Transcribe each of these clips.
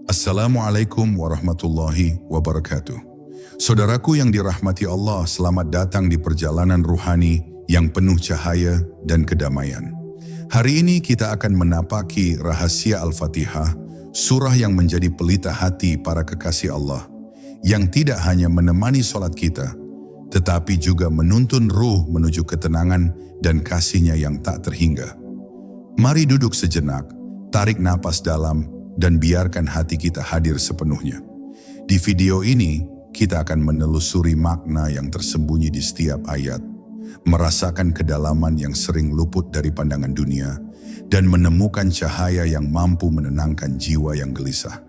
Assalamualaikum warahmatullahi wabarakatuh. Saudaraku yang dirahmati Allah, selamat datang di perjalanan ruhani yang penuh cahaya dan kedamaian. Hari ini kita akan menapaki rahasia Al-Fatihah, surah yang menjadi pelita hati para kekasih Allah, yang tidak hanya menemani sholat kita, tetapi juga menuntun ruh menuju ketenangan dan kasih-Nya yang tak terhingga. Mari duduk sejenak, tarik napas dalam, dan biarkan hati kita hadir sepenuhnya. Di video ini, kita akan menelusuri makna yang tersembunyi di setiap ayat, merasakan kedalaman yang sering luput dari pandangan dunia, dan menemukan cahaya yang mampu menenangkan jiwa yang gelisah.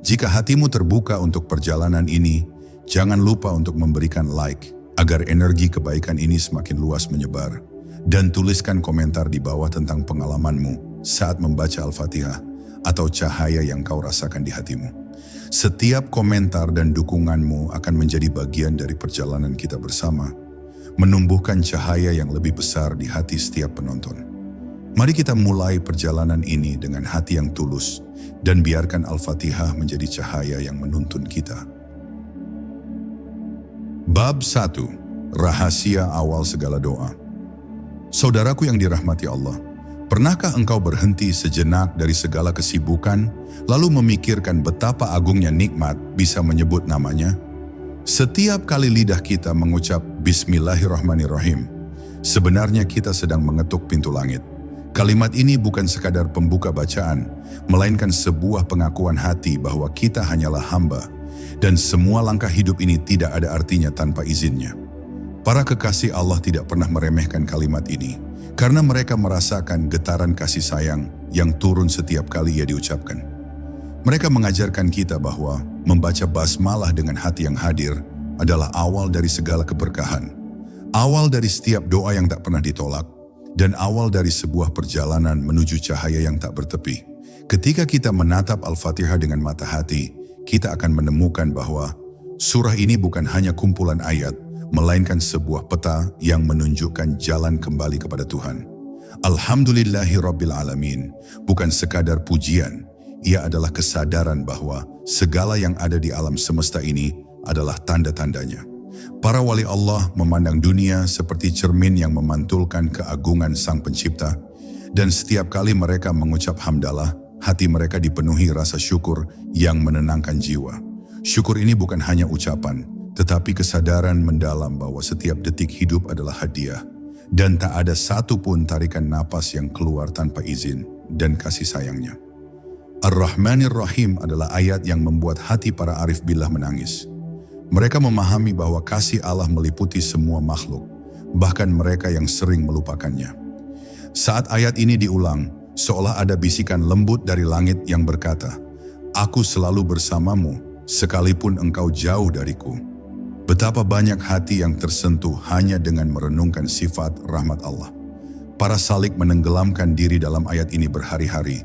Jika hatimu terbuka untuk perjalanan ini, jangan lupa untuk memberikan like, agar energi kebaikan ini semakin luas menyebar, dan tuliskan komentar di bawah tentang pengalamanmu saat membaca Al-Fatihah, atau cahaya yang kau rasakan di hatimu. Setiap komentar dan dukunganmu akan menjadi bagian dari perjalanan kita bersama, menumbuhkan cahaya yang lebih besar di hati setiap penonton. Mari kita mulai perjalanan ini dengan hati yang tulus, dan biarkan Al-Fatihah menjadi cahaya yang menuntun kita. Bab 1. Rahasia awal segala doa. Saudaraku yang dirahmati Allah, pernahkah engkau berhenti sejenak dari segala kesibukan, lalu memikirkan betapa agungnya nikmat bisa menyebut namanya? Setiap kali lidah kita mengucap Bismillahirrahmanirrahim, sebenarnya kita sedang mengetuk pintu langit. Kalimat ini bukan sekadar pembuka bacaan, melainkan sebuah pengakuan hati bahwa kita hanyalah hamba, dan semua langkah hidup ini tidak ada artinya tanpa izinnya. Para kekasih Allah tidak pernah meremehkan kalimat ini, karena mereka merasakan getaran kasih sayang yang turun setiap kali ia diucapkan. Mereka mengajarkan kita bahwa membaca basmalah dengan hati yang hadir adalah awal dari segala keberkahan, awal dari setiap doa yang tak pernah ditolak, dan awal dari sebuah perjalanan menuju cahaya yang tak bertepi. Ketika kita menatap Al-Fatihah dengan mata hati, kita akan menemukan bahwa surah ini bukan hanya kumpulan ayat, melainkan sebuah peta yang menunjukkan jalan kembali kepada Tuhan. Alhamdulillahi Rabbil Alamin bukan sekadar pujian, ia adalah kesadaran bahwa segala yang ada di alam semesta ini adalah tanda-tandanya. Para wali Allah memandang dunia seperti cermin yang memantulkan keagungan Sang Pencipta, dan setiap kali mereka mengucap hamdalah, hati mereka dipenuhi rasa syukur yang menenangkan jiwa. Syukur ini bukan hanya ucapan, tetapi kesadaran mendalam bahwa setiap detik hidup adalah hadiah, dan tak ada satu pun tarikan napas yang keluar tanpa izin dan kasih sayangnya. Ar-Rahmanir Rahim adalah ayat yang membuat hati para arif billah menangis. Mereka memahami bahwa kasih Allah meliputi semua makhluk, bahkan mereka yang sering melupakannya. Saat ayat ini diulang, seolah ada bisikan lembut dari langit yang berkata, "Aku selalu bersamamu, sekalipun engkau jauh dariku." Betapa banyak hati yang tersentuh hanya dengan merenungkan sifat rahmat Allah. Para salik menenggelamkan diri dalam ayat ini berhari-hari,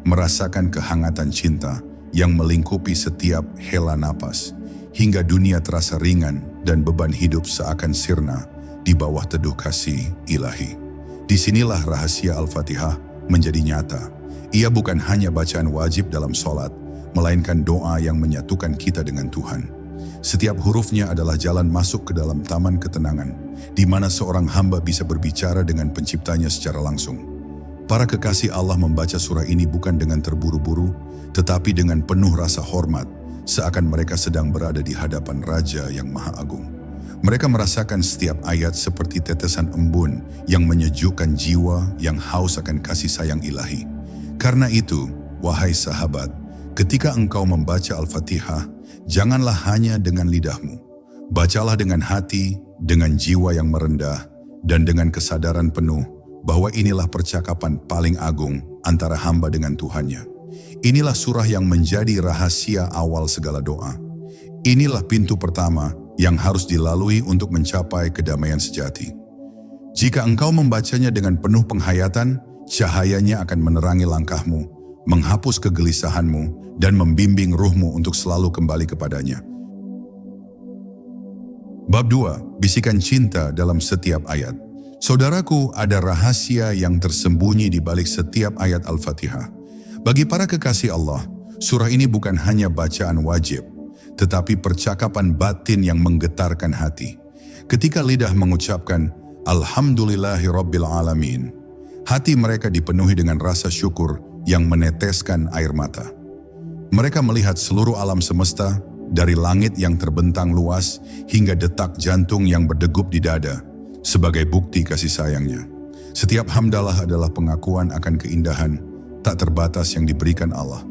merasakan kehangatan cinta yang melingkupi setiap hela napas, hingga dunia terasa ringan dan beban hidup seakan sirna di bawah teduh kasih ilahi. Disinilah rahasia Al-Fatihah menjadi nyata. Ia bukan hanya bacaan wajib dalam sholat, melainkan doa yang menyatukan kita dengan Tuhan. Setiap hurufnya adalah jalan masuk ke dalam taman ketenangan, di mana seorang hamba bisa berbicara dengan penciptanya secara langsung. Para kekasih Allah membaca surah ini bukan dengan terburu-buru, tetapi dengan penuh rasa hormat, seakan mereka sedang berada di hadapan Raja yang Maha Agung. Mereka merasakan setiap ayat seperti tetesan embun yang menyejukkan jiwa yang haus akan kasih sayang ilahi. Karena itu, wahai sahabat, ketika engkau membaca Al-Fatihah, janganlah hanya dengan lidahmu. Bacalah dengan hati, dengan jiwa yang merendah, dan dengan kesadaran penuh bahwa inilah percakapan paling agung antara hamba dengan Tuhannya. Inilah surah yang menjadi rahasia awal segala doa. Inilah pintu pertama yang harus dilalui untuk mencapai kedamaian sejati. Jika engkau membacanya dengan penuh penghayatan, cahayanya akan menerangi langkahmu, menghapus kegelisahanmu, dan membimbing ruhmu untuk selalu kembali kepadanya. Bab 2. Bisikan cinta dalam setiap ayat. Saudaraku, ada rahasia yang tersembunyi di balik setiap ayat Al-Fatihah. Bagi para kekasih Allah, Surah ini bukan hanya bacaan wajib, tetapi percakapan batin yang menggetarkan hati. Ketika lidah mengucapkan, Alhamdulillahi Rabbil Alamin, hati mereka dipenuhi dengan rasa syukur yang meneteskan air mata. Mereka melihat seluruh alam semesta, dari langit yang terbentang luas hingga detak jantung yang berdegup di dada, sebagai bukti kasih sayangnya. Setiap hamdalah adalah pengakuan akan keindahan tak terbatas yang diberikan Allah,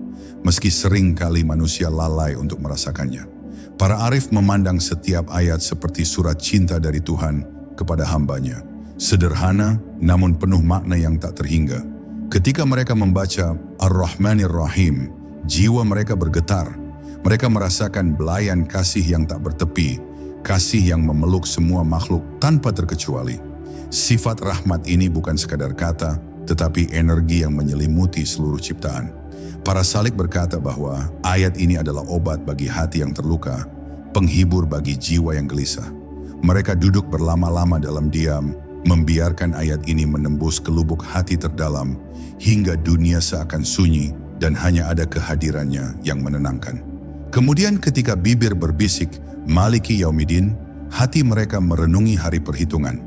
meski sering kali manusia lalai untuk merasakannya. Para arif memandang setiap ayat seperti surat cinta dari Tuhan kepada hambanya. Sederhana, namun penuh makna yang tak terhingga. Ketika mereka membaca Ar-Rahmanir Rahim, jiwa mereka bergetar. Mereka merasakan belayan kasih yang tak bertepi, kasih yang memeluk semua makhluk tanpa terkecuali. Sifat rahmat ini bukan sekadar kata, tetapi energi yang menyelimuti seluruh ciptaan. Para salik berkata bahwa ayat ini adalah obat bagi hati yang terluka, penghibur bagi jiwa yang gelisah. Mereka duduk berlama-lama dalam diam, membiarkan ayat ini menembus ke lubuk hati terdalam, hingga dunia seakan sunyi dan hanya ada kehadirannya yang menenangkan. Kemudian ketika bibir berbisik, Maliki Yaumiddin, hati mereka merenungi hari perhitungan.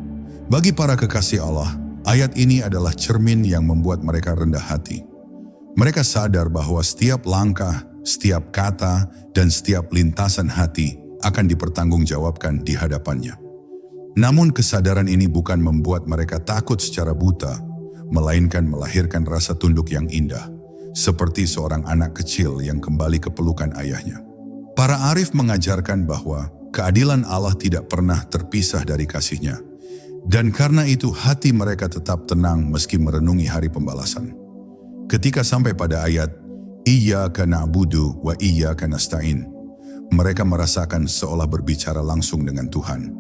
Bagi para kekasih Allah, ayat ini adalah cermin yang membuat mereka rendah hati. Mereka sadar bahwa setiap langkah, setiap kata, dan setiap lintasan hati akan dipertanggungjawabkan di hadapannya. Namun kesadaran ini bukan membuat mereka takut secara buta, melainkan melahirkan rasa tunduk yang indah, seperti seorang anak kecil yang kembali ke pelukan ayahnya. Para arif mengajarkan bahwa keadilan Allah tidak pernah terpisah dari kasih-Nya. Dan karena itu hati mereka tetap tenang meski merenungi hari pembalasan. Ketika sampai pada ayat, Iyyaka na'budu wa iyyaka nasta'in, mereka merasakan seolah berbicara langsung dengan Tuhan,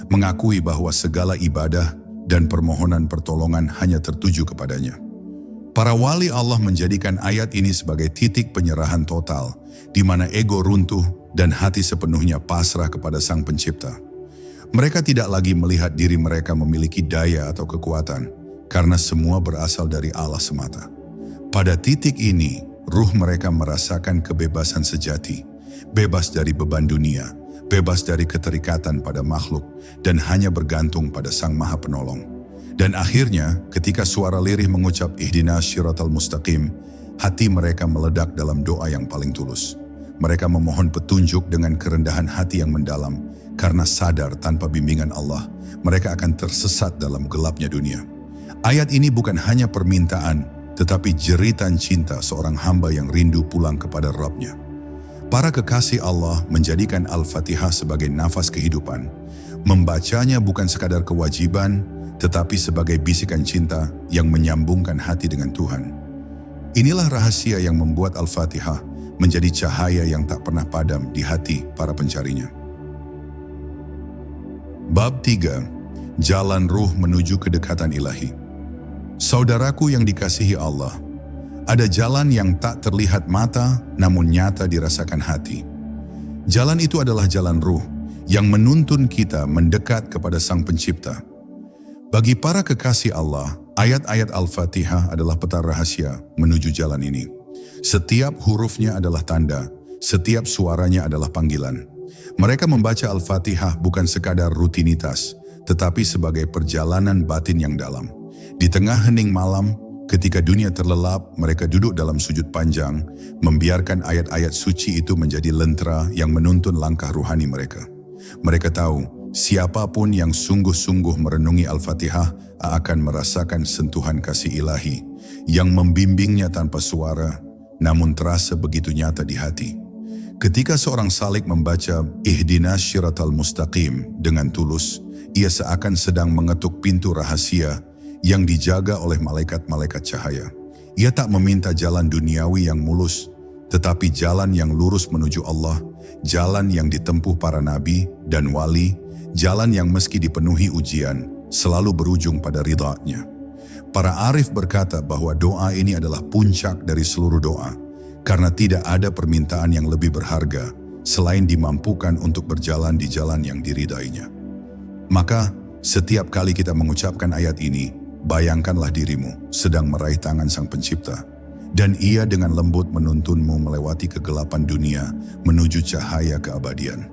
mengakui bahwa segala ibadah dan permohonan pertolongan hanya tertuju kepadanya. Para wali Allah menjadikan ayat ini sebagai titik penyerahan total, di mana ego runtuh dan hati sepenuhnya pasrah kepada Sang Pencipta. Mereka tidak lagi melihat diri mereka memiliki daya atau kekuatan, karena semua berasal dari Allah semata. Pada titik ini, ruh mereka merasakan kebebasan sejati, bebas dari beban dunia, bebas dari keterikatan pada makhluk, dan hanya bergantung pada Sang Maha Penolong. Dan akhirnya, ketika suara lirih mengucap Ihdinas Syiratal Mustaqim, hati mereka meledak dalam doa yang paling tulus. Mereka memohon petunjuk dengan kerendahan hati yang mendalam, karena sadar tanpa bimbingan Allah, mereka akan tersesat dalam gelapnya dunia. Ayat ini bukan hanya permintaan, tetapi jeritan cinta seorang hamba yang rindu pulang kepada Rabb-Nya. Para kekasih Allah menjadikan Al-Fatihah sebagai nafas kehidupan. Membacanya bukan sekadar kewajiban, tetapi sebagai bisikan cinta yang menyambungkan hati dengan Tuhan. Inilah rahasia yang membuat Al-Fatihah menjadi cahaya yang tak pernah padam di hati para pencarinya. Bab 3. Jalan Ruh Menuju Kedekatan Ilahi. Saudaraku yang dikasihi Allah, ada jalan yang tak terlihat mata namun nyata dirasakan hati. Jalan itu adalah jalan ruh yang menuntun kita mendekat kepada Sang Pencipta. Bagi para kekasih Allah, ayat-ayat Al-Fatihah adalah peta rahasia menuju jalan ini. Setiap hurufnya adalah tanda, setiap suaranya adalah panggilan. Mereka membaca Al-Fatihah bukan sekadar rutinitas, tetapi sebagai perjalanan batin yang dalam. Di tengah hening malam, ketika dunia terlelap, mereka duduk dalam sujud panjang, membiarkan ayat-ayat suci itu menjadi lentera yang menuntun langkah ruhani mereka. Mereka tahu, siapapun yang sungguh-sungguh merenungi Al-Fatihah akan merasakan sentuhan kasih ilahi yang membimbingnya tanpa suara, namun terasa begitu nyata di hati. Ketika seorang salik membaca Ihdinas Syiratal Mustaqim dengan tulus, ia seakan sedang mengetuk pintu rahasia yang dijaga oleh malaikat-malaikat cahaya. Ia tak meminta jalan duniawi yang mulus, tetapi jalan yang lurus menuju Allah, jalan yang ditempuh para nabi dan wali, jalan yang meski dipenuhi ujian, selalu berujung pada ridha-Nya. Para arif berkata bahwa doa ini adalah puncak dari seluruh doa, karena tidak ada permintaan yang lebih berharga selain dimampukan untuk berjalan di jalan yang diridainya. Maka, setiap kali kita mengucapkan ayat ini, bayangkanlah dirimu sedang meraih tangan Sang Pencipta. Dan Ia dengan lembut menuntunmu melewati kegelapan dunia menuju cahaya keabadian.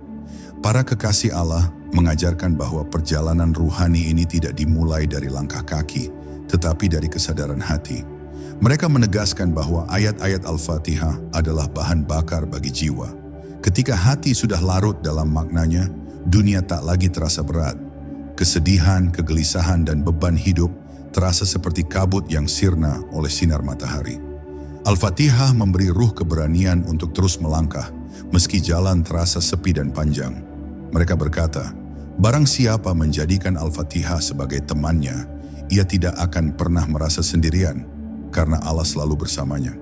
Para kekasih Allah mengajarkan bahwa perjalanan ruhani ini tidak dimulai dari langkah kaki, tetapi dari kesadaran hati. Mereka menegaskan bahwa ayat-ayat Al-Fatihah adalah bahan bakar bagi jiwa. Ketika hati sudah larut dalam maknanya, dunia tak lagi terasa berat. Kesedihan, kegelisahan, dan beban hidup terasa seperti kabut yang sirna oleh sinar matahari. Al-Fatihah memberi ruh keberanian untuk terus melangkah, meski jalan terasa sepi dan panjang. Mereka berkata, barang siapa menjadikan Al-Fatihah sebagai temannya, ia tidak akan pernah merasa sendirian, karena Allah selalu bersamanya.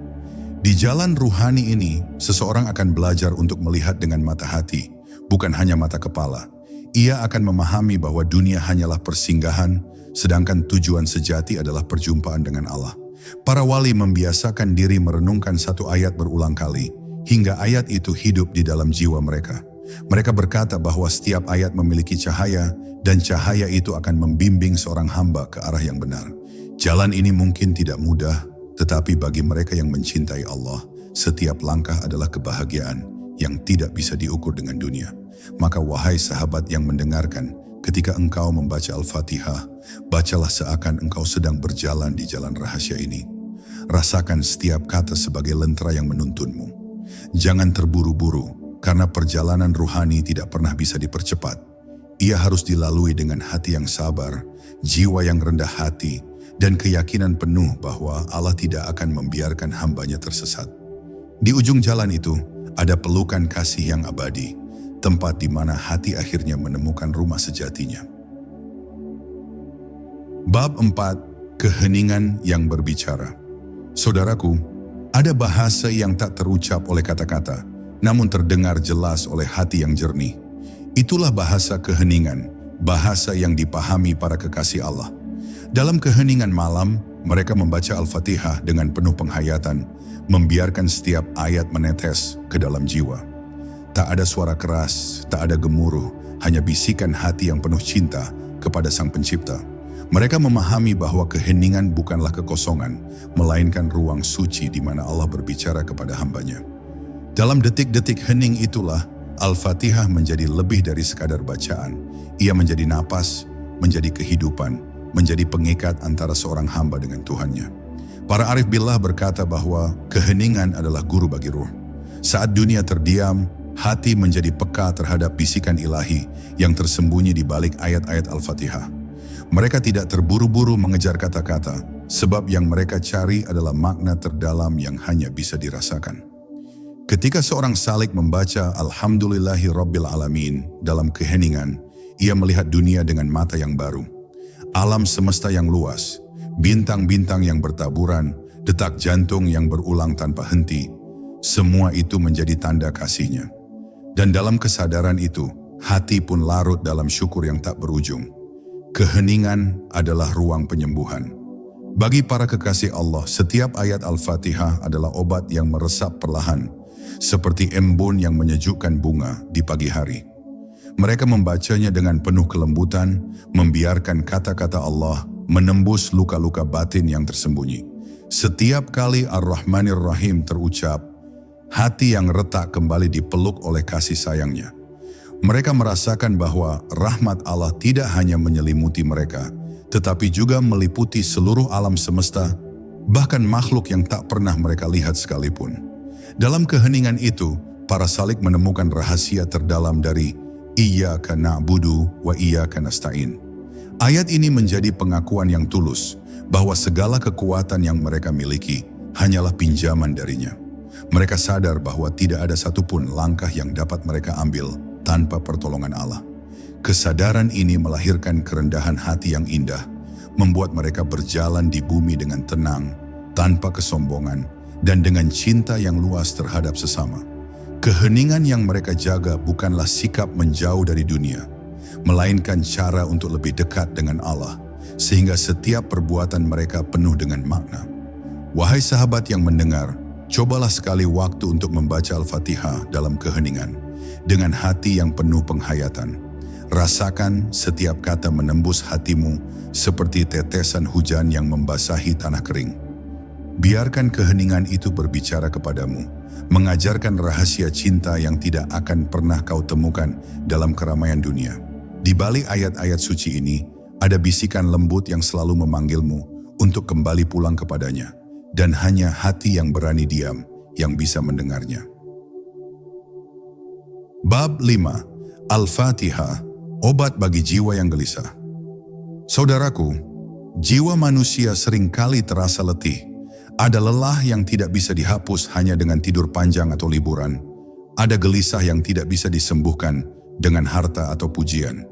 Di jalan ruhani ini, seseorang akan belajar untuk melihat dengan mata hati, bukan hanya mata kepala. Ia akan memahami bahwa dunia hanyalah persinggahan, sedangkan tujuan sejati adalah perjumpaan dengan Allah. Para wali membiasakan diri merenungkan satu ayat berulang kali, hingga ayat itu hidup di dalam jiwa mereka. Mereka berkata bahwa setiap ayat memiliki cahaya, dan cahaya itu akan membimbing seorang hamba ke arah yang benar. Jalan ini mungkin tidak mudah, tetapi bagi mereka yang mencintai Allah, setiap langkah adalah kebahagiaan yang tidak bisa diukur dengan dunia. Maka wahai sahabat yang mendengarkan, ketika engkau membaca Al-Fatihah, bacalah seakan engkau sedang berjalan di jalan rahasia ini. Rasakan setiap kata sebagai lentera yang menuntunmu. Jangan terburu-buru, karena perjalanan ruhani tidak pernah bisa dipercepat. Ia harus dilalui dengan hati yang sabar, jiwa yang rendah hati, dan keyakinan penuh bahwa Allah tidak akan membiarkan hambanya tersesat. Di ujung jalan itu, ada pelukan kasih yang abadi, tempat di mana hati akhirnya menemukan rumah sejatinya. Bab 4. Keheningan yang berbicara. Saudaraku, ada bahasa yang tak terucap oleh kata-kata, namun terdengar jelas oleh hati yang jernih. Itulah bahasa keheningan, bahasa yang dipahami para kekasih Allah. Dalam keheningan malam, mereka membaca Al-Fatihah dengan penuh penghayatan, membiarkan setiap ayat menetes ke dalam jiwa. Tak ada suara keras, tak ada gemuruh, hanya bisikan hati yang penuh cinta kepada Sang Pencipta. Mereka memahami bahwa keheningan bukanlah kekosongan, melainkan ruang suci di mana Allah berbicara kepada hambanya. Dalam detik-detik hening itulah, Al-Fatihah menjadi lebih dari sekadar bacaan. Ia menjadi napas, menjadi kehidupan, menjadi pengikat antara seorang hamba dengan Tuhannya. Para arif billah berkata bahwa keheningan adalah guru bagi ruh. Saat dunia terdiam, hati menjadi peka terhadap bisikan ilahi yang tersembunyi di balik ayat-ayat Al-Fatihah. Mereka tidak terburu-buru mengejar kata-kata, sebab yang mereka cari adalah makna terdalam yang hanya bisa dirasakan. Ketika seorang salik membaca Alhamdulillahi Rabbil Alamin dalam keheningan, ia melihat dunia dengan mata yang baru. Alam semesta yang luas, bintang-bintang yang bertaburan, detak jantung yang berulang tanpa henti, semua itu menjadi tanda kasih-Nya. Dan dalam kesadaran itu, hati pun larut dalam syukur yang tak berujung. Keheningan adalah ruang penyembuhan. Bagi para kekasih Allah, setiap ayat Al-Fatihah adalah obat yang meresap perlahan, seperti embun yang menyejukkan bunga di pagi hari. Mereka membacanya dengan penuh kelembutan, membiarkan kata-kata Allah menembus luka-luka batin yang tersembunyi. Setiap kali Ar-Rahmanir Rahim terucap, hati yang retak kembali dipeluk oleh kasih sayangnya. Mereka merasakan bahwa rahmat Allah tidak hanya menyelimuti mereka, tetapi juga meliputi seluruh alam semesta, bahkan makhluk yang tak pernah mereka lihat sekalipun. Dalam keheningan itu, para salik menemukan rahasia terdalam dari Iyyaka na'budu wa iyyaka nasta'in. Ayat ini menjadi pengakuan yang tulus bahwa segala kekuatan yang mereka miliki hanyalah pinjaman darinya. Mereka sadar bahwa tidak ada satupun langkah yang dapat mereka ambil tanpa pertolongan Allah. Kesadaran ini melahirkan kerendahan hati yang indah, membuat mereka berjalan di bumi dengan tenang, tanpa kesombongan, dan dengan cinta yang luas terhadap sesama. Keheningan yang mereka jaga bukanlah sikap menjauh dari dunia, melainkan cara untuk lebih dekat dengan Allah, sehingga setiap perbuatan mereka penuh dengan makna. Wahai sahabat yang mendengar, cobalah sekali waktu untuk membaca Al-Fatihah dalam keheningan, dengan hati yang penuh penghayatan. Rasakan setiap kata menembus hatimu seperti tetesan hujan yang membasahi tanah kering. Biarkan keheningan itu berbicara kepadamu, mengajarkan rahasia cinta yang tidak akan pernah kau temukan dalam keramaian dunia. Di balik ayat-ayat suci ini, ada bisikan lembut yang selalu memanggilmu untuk kembali pulang kepadanya, dan hanya hati yang berani diam yang bisa mendengarnya. Bab 5. Al-Fatihah, obat bagi jiwa yang gelisah. Saudaraku, jiwa manusia seringkali terasa letih. Ada lelah yang tidak bisa dihapus hanya dengan tidur panjang atau liburan. Ada gelisah yang tidak bisa disembuhkan dengan harta atau pujian.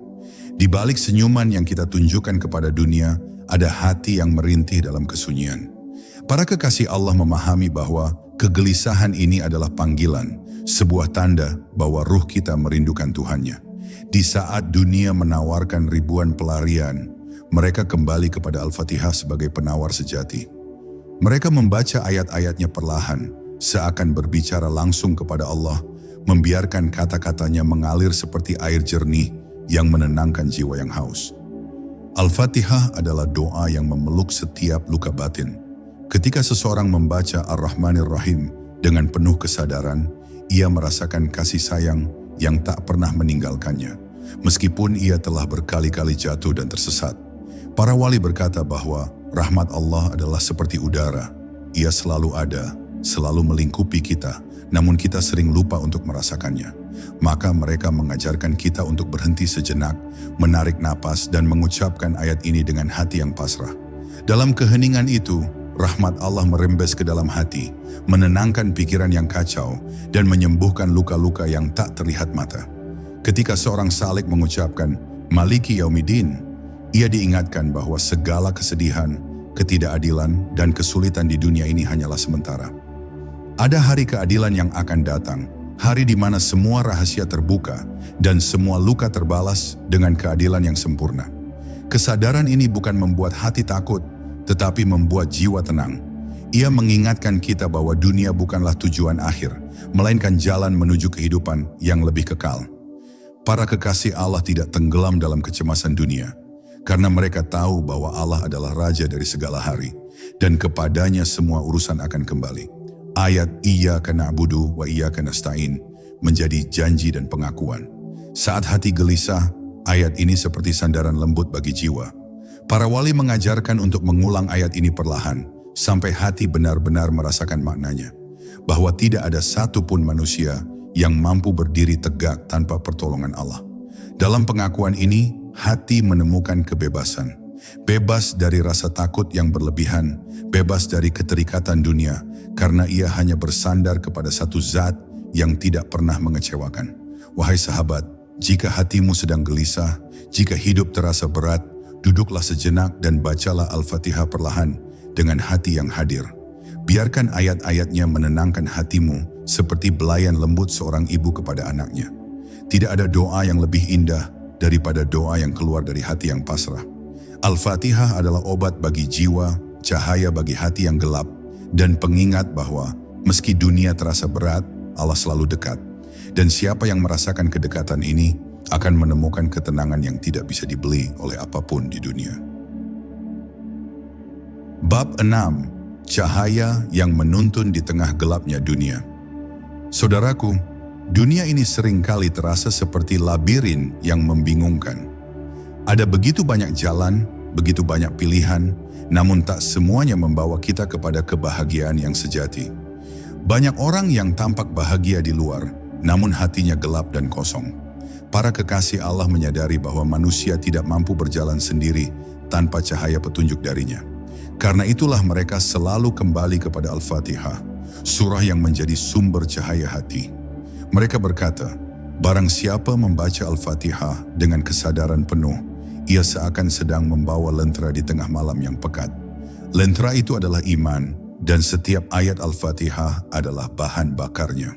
Di balik senyuman yang kita tunjukkan kepada dunia, ada hati yang merintih dalam kesunyian. Para kekasih Allah memahami bahwa kegelisahan ini adalah panggilan, sebuah tanda bahwa ruh kita merindukan Tuhannya. Di saat dunia menawarkan ribuan pelarian, mereka kembali kepada Al-Fatihah sebagai penawar sejati. Mereka membaca ayat-ayatnya perlahan, seakan berbicara langsung kepada Allah, membiarkan kata-katanya mengalir seperti air jernih yang menenangkan jiwa yang haus. Al-Fatihah adalah doa yang memeluk setiap luka batin. Ketika seseorang membaca Ar-Rahmanir Rahim dengan penuh kesadaran, ia merasakan kasih sayang yang tak pernah meninggalkannya, meskipun ia telah berkali-kali jatuh dan tersesat. Para wali berkata bahwa rahmat Allah adalah seperti udara. Ia selalu ada, selalu melingkupi kita, namun kita sering lupa untuk merasakannya. Maka mereka mengajarkan kita untuk berhenti sejenak, menarik napas dan mengucapkan ayat ini dengan hati yang pasrah. Dalam keheningan itu, rahmat Allah merembes ke dalam hati, menenangkan pikiran yang kacau, dan menyembuhkan luka-luka yang tak terlihat mata. Ketika seorang salik mengucapkan, Maliki Yaumiddin, ia diingatkan bahwa segala kesedihan, ketidakadilan, dan kesulitan di dunia ini hanyalah sementara. Ada hari keadilan yang akan datang, hari di mana semua rahasia terbuka dan semua luka terbalas dengan keadilan yang sempurna. Kesadaran ini bukan membuat hati takut, tetapi membuat jiwa tenang. Ia mengingatkan kita bahwa dunia bukanlah tujuan akhir, melainkan jalan menuju kehidupan yang lebih kekal. Para kekasih Allah tidak tenggelam dalam kecemasan dunia, karena mereka tahu bahwa Allah adalah Raja dari segala hari, dan kepadanya semua urusan akan kembali. Ayat Iyyaka na'budu wa iyyaka nasta'in menjadi janji dan pengakuan. Saat hati gelisah, ayat ini seperti sandaran lembut bagi jiwa. Para wali mengajarkan untuk mengulang ayat ini perlahan, sampai hati benar-benar merasakan maknanya, bahwa tidak ada satupun manusia yang mampu berdiri tegak tanpa pertolongan Allah. Dalam pengakuan ini, hati menemukan kebebasan, bebas dari rasa takut yang berlebihan, bebas dari keterikatan dunia, karena ia hanya bersandar kepada satu zat yang tidak pernah mengecewakan. Wahai sahabat, jika hatimu sedang gelisah, jika hidup terasa berat, duduklah sejenak dan bacalah Al-Fatihah perlahan dengan hati yang hadir. Biarkan ayat-ayatnya menenangkan hatimu seperti belayan lembut seorang ibu kepada anaknya. Tidak ada doa yang lebih indah daripada doa yang keluar dari hati yang pasrah. Al-Fatihah adalah obat bagi jiwa, cahaya bagi hati yang gelap, dan pengingat bahwa meski dunia terasa berat, Allah selalu dekat. Dan siapa yang merasakan kedekatan ini akan menemukan ketenangan yang tidak bisa dibeli oleh apapun di dunia. Bab 6. Cahaya yang menuntun di tengah gelapnya dunia. Saudaraku, dunia ini seringkali terasa seperti labirin yang membingungkan. Ada begitu banyak jalan, begitu banyak pilihan, namun tak semuanya membawa kita kepada kebahagiaan yang sejati. Banyak orang yang tampak bahagia di luar, namun hatinya gelap dan kosong. Para kekasih Allah menyadari bahwa manusia tidak mampu berjalan sendiri tanpa cahaya petunjuk darinya. Karena itulah mereka selalu kembali kepada Al-Fatihah, surah yang menjadi sumber cahaya hati. Mereka berkata, barang siapa membaca Al-Fatihah dengan kesadaran penuh, ia seakan sedang membawa lentera di tengah malam yang pekat. Lentera itu adalah iman, dan setiap ayat Al-Fatihah adalah bahan bakarnya.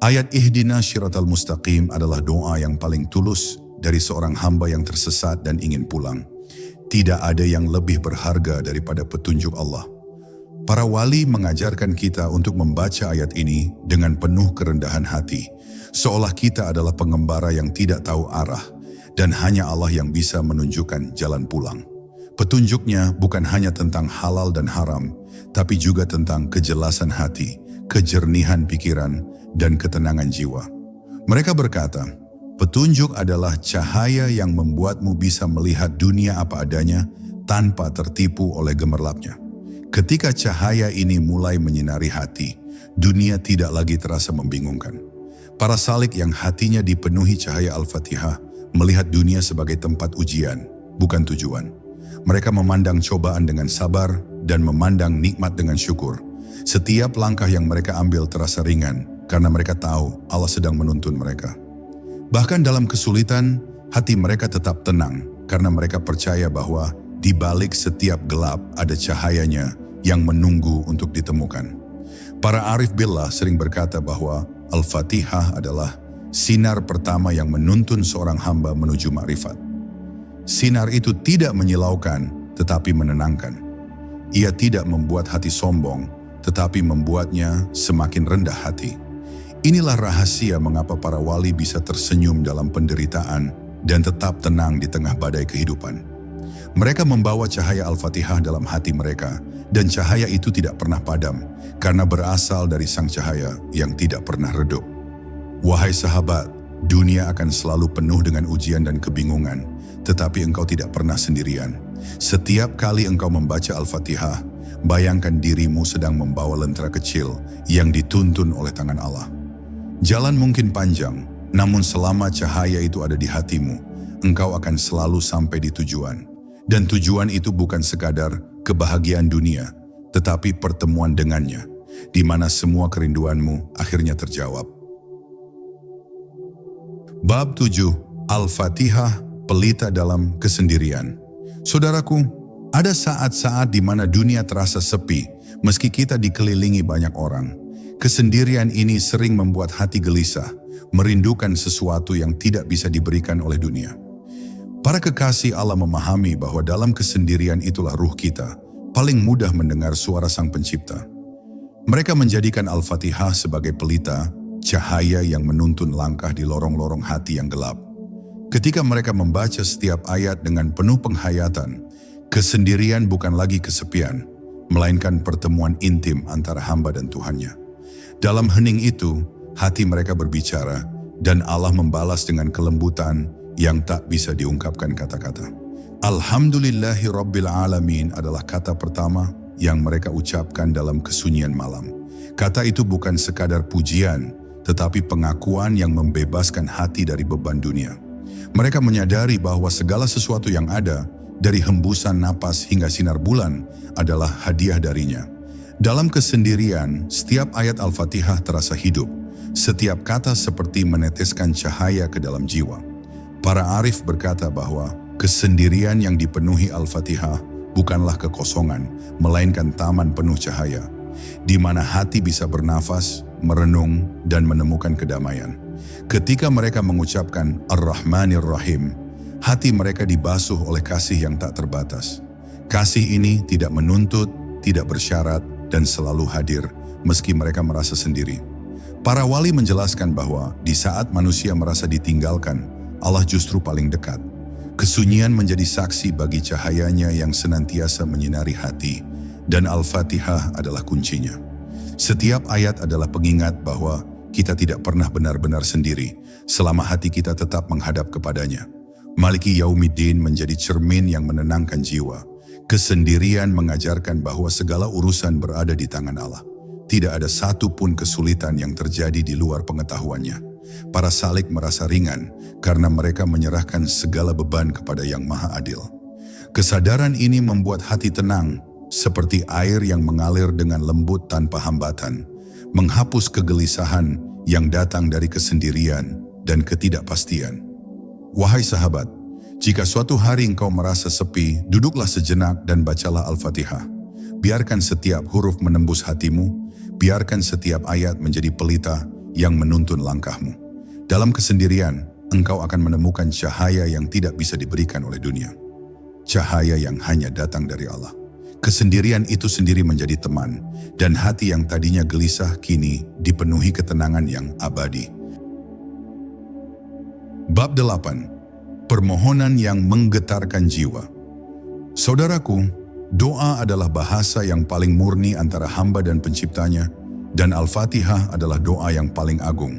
Ayat Ihdinas Shiratal Mustaqim adalah doa yang paling tulus dari seorang hamba yang tersesat dan ingin pulang. Tidak ada yang lebih berharga daripada petunjuk Allah. Para wali mengajarkan kita untuk membaca ayat ini dengan penuh kerendahan hati, seolah kita adalah pengembara yang tidak tahu arah, dan hanya Allah yang bisa menunjukkan jalan pulang. Petunjuknya bukan hanya tentang halal dan haram, tapi juga tentang kejelasan hati, kejernihan pikiran, dan ketenangan jiwa. Mereka berkata, petunjuk adalah cahaya yang membuatmu bisa melihat dunia apa adanya tanpa tertipu oleh gemerlapnya. Ketika cahaya ini mulai menyinari hati, dunia tidak lagi terasa membingungkan. Para salik yang hatinya dipenuhi cahaya Al-Fatihah melihat dunia sebagai tempat ujian, bukan tujuan. Mereka memandang cobaan dengan sabar dan memandang nikmat dengan syukur. Setiap langkah yang mereka ambil terasa ringan karena mereka tahu Allah sedang menuntun mereka. Bahkan dalam kesulitan, hati mereka tetap tenang karena mereka percaya bahwa di balik setiap gelap ada cahayanya yang menunggu untuk ditemukan. Para arif billah sering berkata bahwa Al-Fatihah adalah sinar pertama yang menuntun seorang hamba menuju makrifat. Sinar itu tidak menyilaukan, tetapi menenangkan. Ia tidak membuat hati sombong, tetapi membuatnya semakin rendah hati. Inilah rahasia mengapa para wali bisa tersenyum dalam penderitaan dan tetap tenang di tengah badai kehidupan. Mereka membawa cahaya Al-Fatihah dalam hati mereka, dan cahaya itu tidak pernah padam, karena berasal dari sang cahaya yang tidak pernah redup. Wahai sahabat, dunia akan selalu penuh dengan ujian dan kebingungan, tetapi engkau tidak pernah sendirian. Setiap kali engkau membaca Al-Fatihah, bayangkan dirimu sedang membawa lentera kecil yang dituntun oleh tangan Allah. Jalan mungkin panjang, namun selama cahaya itu ada di hatimu, engkau akan selalu sampai di tujuan. Dan tujuan itu bukan sekadar kebahagiaan dunia, tetapi pertemuan dengannya, di mana semua kerinduanmu akhirnya terjawab. Bab 7. Al-Fatihah, pelita dalam kesendirian. Saudaraku, ada saat-saat di mana dunia terasa sepi, meski kita dikelilingi banyak orang. Kesendirian ini sering membuat hati gelisah, merindukan sesuatu yang tidak bisa diberikan oleh dunia. Para kekasih Allah memahami bahwa dalam kesendirian itulah ruh kita paling mudah mendengar suara Sang Pencipta. Mereka menjadikan Al-Fatihah sebagai pelita, cahaya yang menuntun langkah di lorong-lorong hati yang gelap. Ketika mereka membaca setiap ayat dengan penuh penghayatan, kesendirian bukan lagi kesepian, melainkan pertemuan intim antara hamba dan Tuhannya. Dalam hening itu, hati mereka berbicara, dan Allah membalas dengan kelembutan yang tak bisa diungkapkan kata-kata. Alhamdulillahi Rabbil Alamin adalah kata pertama yang mereka ucapkan dalam kesunyian malam. Kata itu bukan sekadar pujian, tetapi pengakuan yang membebaskan hati dari beban dunia. Mereka menyadari bahwa segala sesuatu yang ada, dari hembusan napas hingga sinar bulan, adalah hadiah darinya. Dalam kesendirian, setiap ayat Al-Fatihah terasa hidup. Setiap kata seperti meneteskan cahaya ke dalam jiwa. Para arif berkata bahwa kesendirian yang dipenuhi Al-Fatihah bukanlah kekosongan, melainkan taman penuh cahaya, di mana hati bisa bernafas, merenung, dan menemukan kedamaian. Ketika mereka mengucapkan Ar-Rahmanir Rahim, hati mereka dibasuh oleh kasih yang tak terbatas. Kasih ini tidak menuntut, tidak bersyarat, dan selalu hadir, meski mereka merasa sendiri. Para wali menjelaskan bahwa di saat manusia merasa ditinggalkan, Allah justru paling dekat. Kesunyian menjadi saksi bagi cahayanya yang senantiasa menyinari hati, dan Al-Fatihah adalah kuncinya. Setiap ayat adalah pengingat bahwa kita tidak pernah benar-benar sendiri selama hati kita tetap menghadap kepadanya. Maliki Yaumiddin menjadi cermin yang menenangkan jiwa. Kesendirian mengajarkan bahwa segala urusan berada di tangan Allah. Tidak ada satu pun kesulitan yang terjadi di luar pengetahuannya. Para salik merasa ringan karena mereka menyerahkan segala beban kepada Yang Maha Adil. Kesadaran ini membuat hati tenang, seperti air yang mengalir dengan lembut tanpa hambatan, menghapus kegelisahan yang datang dari kesendirian dan ketidakpastian. Wahai sahabat, jika suatu hari engkau merasa sepi, duduklah sejenak dan bacalah Al-Fatihah. Biarkan setiap huruf menembus hatimu, biarkan setiap ayat menjadi pelita yang menuntun langkahmu. Dalam kesendirian, engkau akan menemukan cahaya yang tidak bisa diberikan oleh dunia. Cahaya yang hanya datang dari Allah. Kesendirian itu sendiri menjadi teman, dan hati yang tadinya gelisah kini dipenuhi ketenangan yang abadi. Bab 8. Permohonan yang menggetarkan jiwa. Saudaraku, Doa adalah bahasa yang paling murni antara hamba dan penciptanya, dan Al-Fatihah adalah doa yang paling agung.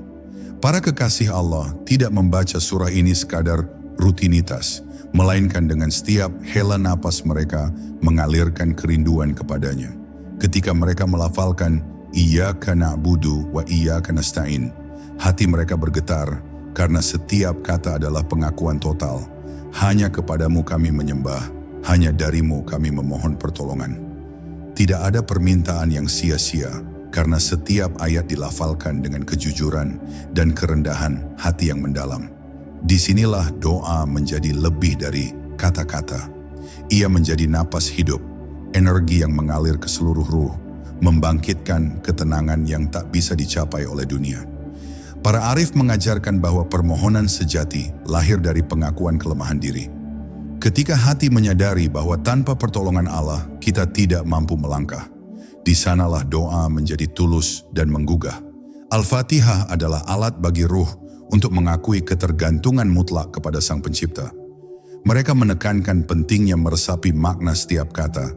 Para kekasih Allah tidak membaca surah ini sekadar rutinitas, melainkan dengan setiap hela napas mereka mengalirkan kerinduan kepadanya. Ketika mereka melafalkan Iyyaka na'budu wa iyyaka nasta'in, hati mereka bergetar karena setiap kata adalah pengakuan total. Hanya kepadamu kami menyembah, hanya darimu kami memohon pertolongan. Tidak ada permintaan yang sia-sia, karena setiap ayat dilafalkan dengan kejujuran dan kerendahan hati yang mendalam. Disinilah doa menjadi lebih dari kata-kata. Ia menjadi napas hidup, energi yang mengalir ke seluruh ruh, membangkitkan ketenangan yang tak bisa dicapai oleh dunia. Para arif mengajarkan bahwa permohonan sejati lahir dari pengakuan kelemahan diri. Ketika hati menyadari bahwa tanpa pertolongan Allah, kita tidak mampu melangkah, di sanalah doa menjadi tulus dan menggugah. Al-Fatihah adalah alat bagi ruh untuk mengakui ketergantungan mutlak kepada Sang Pencipta. Mereka menekankan pentingnya meresapi makna setiap kata,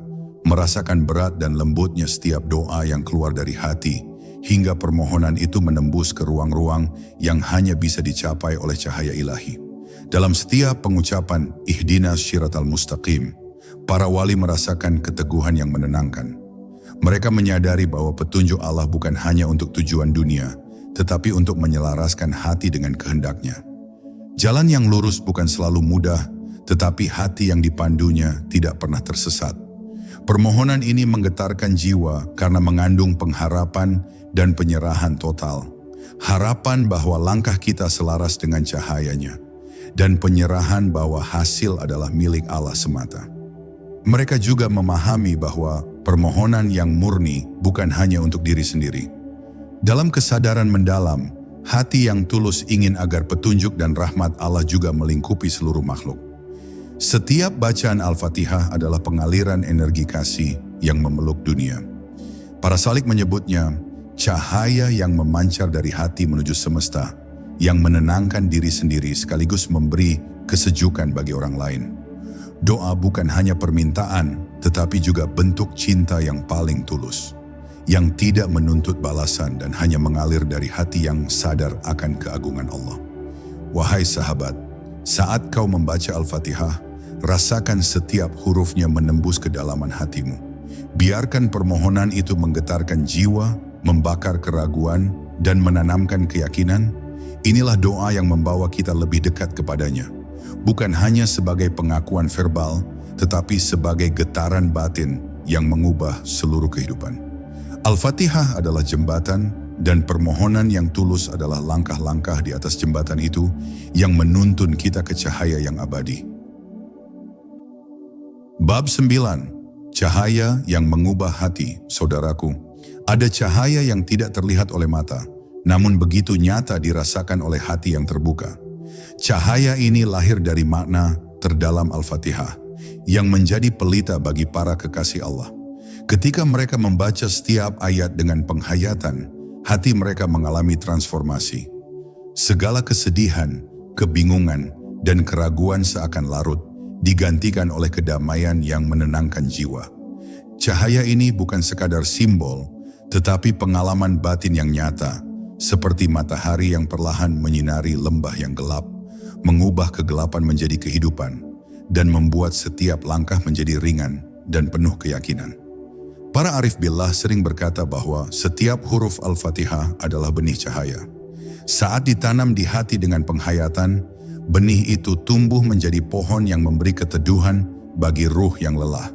merasakan berat dan lembutnya setiap doa yang keluar dari hati, hingga permohonan itu menembus ke ruang-ruang yang hanya bisa dicapai oleh cahaya ilahi. Dalam setiap pengucapan Ihdinas Syiratal Mustaqim, para wali merasakan keteguhan yang menenangkan. Mereka menyadari bahwa petunjuk Allah bukan hanya untuk tujuan dunia, tetapi untuk menyelaraskan hati dengan kehendaknya. Jalan yang lurus bukan selalu mudah, tetapi hati yang dipandunya tidak pernah tersesat. Permohonan ini menggetarkan jiwa karena mengandung pengharapan dan penyerahan total. Harapan bahwa langkah kita selaras dengan cahayanya, dan penyerahan bahwa hasil adalah milik Allah semata. Mereka juga memahami bahwa permohonan yang murni bukan hanya untuk diri sendiri. Dalam kesadaran mendalam, hati yang tulus ingin agar petunjuk dan rahmat Allah juga melingkupi seluruh makhluk. Setiap bacaan Al-Fatihah adalah pengaliran energi kasih yang memeluk dunia. Para salik menyebutnya cahaya yang memancar dari hati menuju semesta, yang menenangkan diri sendiri sekaligus memberi kesejukan bagi orang lain. Doa bukan hanya permintaan, tetapi juga bentuk cinta yang paling tulus, yang tidak menuntut balasan dan hanya mengalir dari hati yang sadar akan keagungan Allah. Wahai sahabat, saat kau membaca Al-Fatihah, rasakan setiap hurufnya menembus kedalaman hatimu. Biarkan permohonan itu menggetarkan jiwa, membakar keraguan, dan menanamkan keyakinan. Inilah doa yang membawa kita lebih dekat kepadanya, bukan hanya sebagai pengakuan verbal, tetapi sebagai getaran batin yang mengubah seluruh kehidupan. Al-Fatihah adalah jembatan, dan permohonan yang tulus adalah langkah-langkah di atas jembatan itu yang menuntun kita ke cahaya yang abadi. Bab 9. Cahaya yang mengubah hati. Saudaraku, ada cahaya yang tidak terlihat oleh mata, namun begitu nyata dirasakan oleh hati yang terbuka. Cahaya ini lahir dari makna terdalam Al-Fatihah, yang menjadi pelita bagi para kekasih Allah. Ketika mereka membaca setiap ayat dengan penghayatan, hati mereka mengalami transformasi. Segala kesedihan, kebingungan, dan keraguan seakan larut, digantikan oleh kedamaian yang menenangkan jiwa. Cahaya ini bukan sekadar simbol, tetapi pengalaman batin yang nyata, seperti matahari yang perlahan menyinari lembah yang gelap, mengubah kegelapan menjadi kehidupan, dan membuat setiap langkah menjadi ringan dan penuh keyakinan. Para arif billah sering berkata bahwa setiap huruf Al-Fatihah adalah benih cahaya. Saat ditanam di hati dengan penghayatan, benih itu tumbuh menjadi pohon yang memberi keteduhan bagi ruh yang lelah.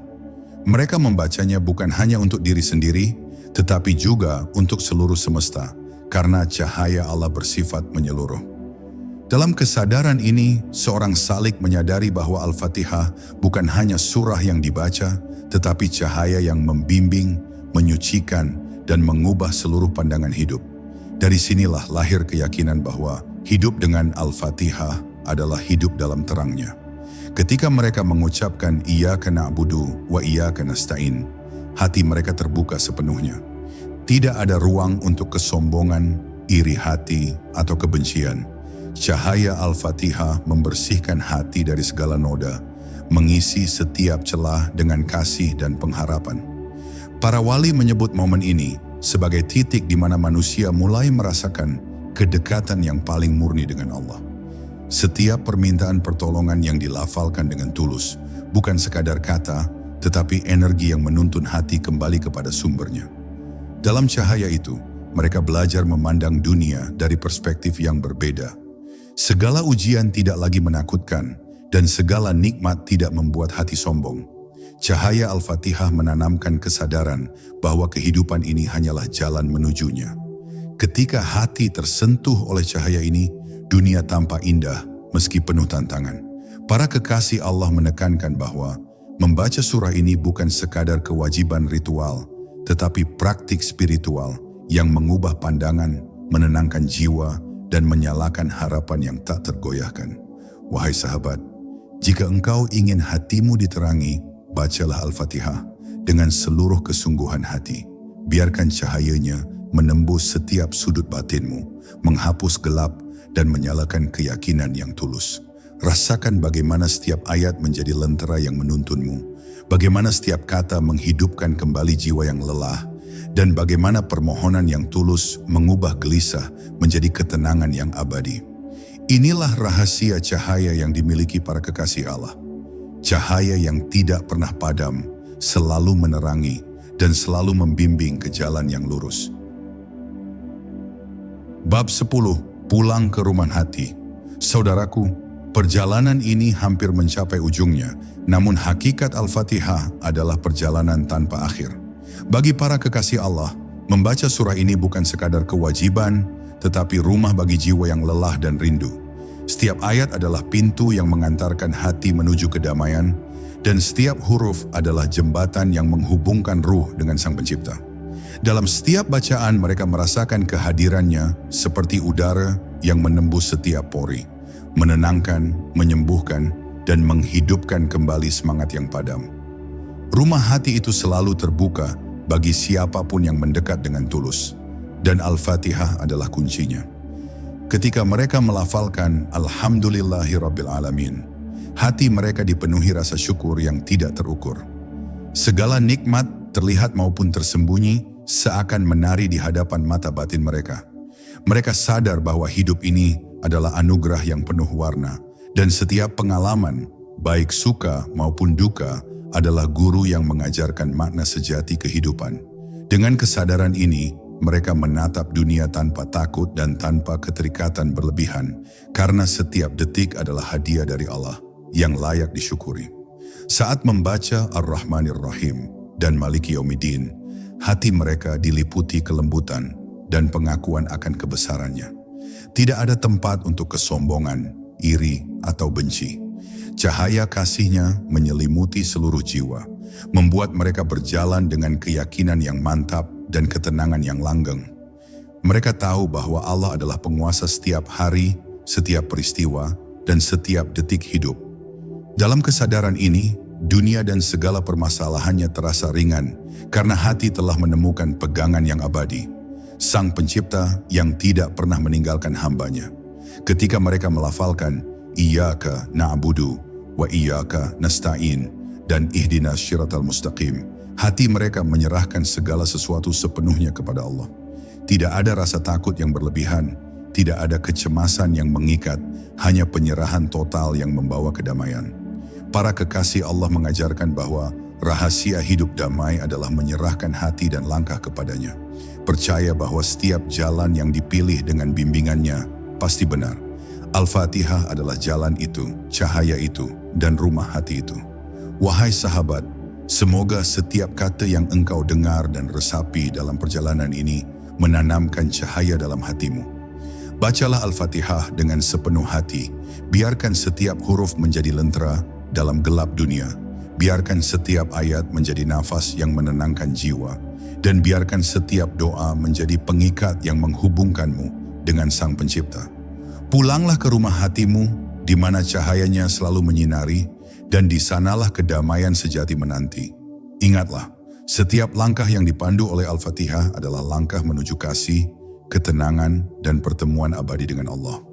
Mereka membacanya bukan hanya untuk diri sendiri, tetapi juga untuk seluruh semesta, karena cahaya Allah bersifat menyeluruh. Dalam kesadaran ini, seorang salik menyadari bahwa Al-Fatihah bukan hanya surah yang dibaca, tetapi cahaya yang membimbing, menyucikan, dan mengubah seluruh pandangan hidup. Dari sinilah lahir keyakinan bahwa hidup dengan Al-Fatihah adalah hidup dalam terangnya. Ketika mereka mengucapkan Iyyaka na'budu wa iyyaka nasta'in, hati mereka terbuka sepenuhnya. Tidak ada ruang untuk kesombongan, iri hati, atau kebencian. Cahaya Al-Fatihah membersihkan hati dari segala noda, mengisi setiap celah dengan kasih dan pengharapan. Para wali menyebut momen ini sebagai titik di mana manusia mulai merasakan kedekatan yang paling murni dengan Allah. Setiap permintaan pertolongan yang dilafalkan dengan tulus, bukan sekadar kata, tetapi energi yang menuntun hati kembali kepada sumbernya. Dalam cahaya itu, mereka belajar memandang dunia dari perspektif yang berbeda. Segala ujian tidak lagi menakutkan, dan segala nikmat tidak membuat hati sombong. Cahaya Al-Fatihah menanamkan kesadaran bahwa kehidupan ini hanyalah jalan menujunya. Ketika hati tersentuh oleh cahaya ini, dunia tampak indah meski penuh tantangan. Para kekasih Allah menekankan bahwa membaca surah ini bukan sekadar kewajiban ritual, tetapi praktik spiritual yang mengubah pandangan, menenangkan jiwa, dan menyalakan harapan yang tak tergoyahkan. Wahai sahabat, jika engkau ingin hatimu diterangi, bacalah Al-Fatihah dengan seluruh kesungguhan hati. Biarkan cahayanya menembus setiap sudut batinmu, menghapus gelap dan menyalakan keyakinan yang tulus. Rasakan bagaimana setiap ayat menjadi lentera yang menuntunmu, bagaimana setiap kata menghidupkan kembali jiwa yang lelah, dan bagaimana permohonan yang tulus mengubah gelisah menjadi ketenangan yang abadi. Inilah rahasia cahaya yang dimiliki para kekasih Allah. Cahaya yang tidak pernah padam, selalu menerangi, dan selalu membimbing ke jalan yang lurus. Bab 10. Pulang ke rumah hati. Saudaraku, perjalanan ini hampir mencapai ujungnya, namun hakikat Al-Fatihah adalah perjalanan tanpa akhir. Bagi para kekasih Allah, membaca surah ini bukan sekadar kewajiban, tetapi rumah bagi jiwa yang lelah dan rindu. Setiap ayat adalah pintu yang mengantarkan hati menuju kedamaian, dan setiap huruf adalah jembatan yang menghubungkan ruh dengan Sang Pencipta. Dalam setiap bacaan mereka merasakan kehadirannya seperti udara yang menembus setiap pori, menenangkan, menyembuhkan, dan menghidupkan kembali semangat yang padam. Rumah hati itu selalu terbuka bagi siapapun yang mendekat dengan tulus, dan Al-Fatihah adalah kuncinya. Ketika mereka melafalkan Alhamdulillahirabbil alamin, hati mereka dipenuhi rasa syukur yang tidak terukur. Segala nikmat terlihat maupun tersembunyi seakan menari di hadapan mata batin mereka. Mereka sadar bahwa hidup ini adalah anugerah yang penuh warna, dan setiap pengalaman, baik suka maupun duka, adalah guru yang mengajarkan makna sejati kehidupan. Dengan kesadaran ini, mereka menatap dunia tanpa takut dan tanpa keterikatan berlebihan, karena setiap detik adalah hadiah dari Allah yang layak disyukuri. Saat membaca Ar-Rahmanir Rahim dan Maliki Yaumiddin, hati mereka diliputi kelembutan dan pengakuan akan kebesarannya. Tidak ada tempat untuk kesombongan, iri, atau benci. Cahaya kasihnya menyelimuti seluruh jiwa, membuat mereka berjalan dengan keyakinan yang mantap dan ketenangan yang langgeng. Mereka tahu bahwa Allah adalah penguasa setiap hari, setiap peristiwa, dan setiap detik hidup. Dalam kesadaran ini, dunia dan segala permasalahannya terasa ringan karena hati telah menemukan pegangan yang abadi, Sang Pencipta yang tidak pernah meninggalkan hambanya. Ketika mereka melafalkan Iyyaka na'budu wa iyyaka nasta'in dan ihdinas syiratal mustaqim, hati mereka menyerahkan segala sesuatu sepenuhnya kepada Allah. Tidak ada rasa takut yang berlebihan, tidak ada kecemasan yang mengikat, hanya penyerahan total yang membawa kedamaian. Para kekasih Allah mengajarkan bahwa rahasia hidup damai adalah menyerahkan hati dan langkah kepadanya. Percaya bahwa setiap jalan yang dipilih dengan bimbingannya pasti benar. Al-Fatihah adalah jalan itu, cahaya itu, dan rumah hati itu. Wahai sahabat, semoga setiap kata yang engkau dengar dan resapi dalam perjalanan ini menanamkan cahaya dalam hatimu. Bacalah Al-Fatihah dengan sepenuh hati, biarkan setiap huruf menjadi lentera dalam gelap dunia, biarkan setiap ayat menjadi nafas yang menenangkan jiwa, dan biarkan setiap doa menjadi pengikat yang menghubungkanmu dengan Sang Pencipta. Pulanglah ke rumah hatimu, di mana cahayanya selalu menyinari, dan di sanalah kedamaian sejati menanti. Ingatlah, setiap langkah yang dipandu oleh Al-Fatihah adalah langkah menuju kasih, ketenangan, dan pertemuan abadi dengan Allah.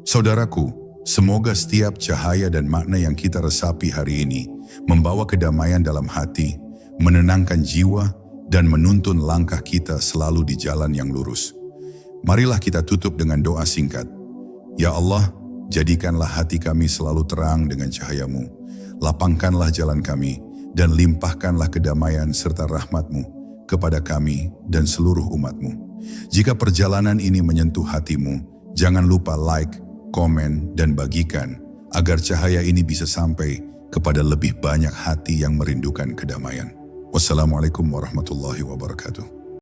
Saudaraku, Semoga setiap cahaya dan makna yang kita resapi hari ini membawa kedamaian dalam hati, menenangkan jiwa, dan menuntun langkah kita selalu di jalan yang lurus. Marilah kita tutup dengan doa singkat. Ya Allah, jadikanlah hati kami selalu terang dengan cahaya-Mu. Lapangkanlah jalan kami, dan limpahkanlah kedamaian serta rahmat-Mu kepada kami dan seluruh umat-Mu. Jika perjalanan ini menyentuh hatimu, jangan lupa like, komen, dan bagikan agar cahaya ini bisa sampai kepada lebih banyak hati yang merindukan kedamaian. Wassalamualaikum warahmatullahi wabarakatuh.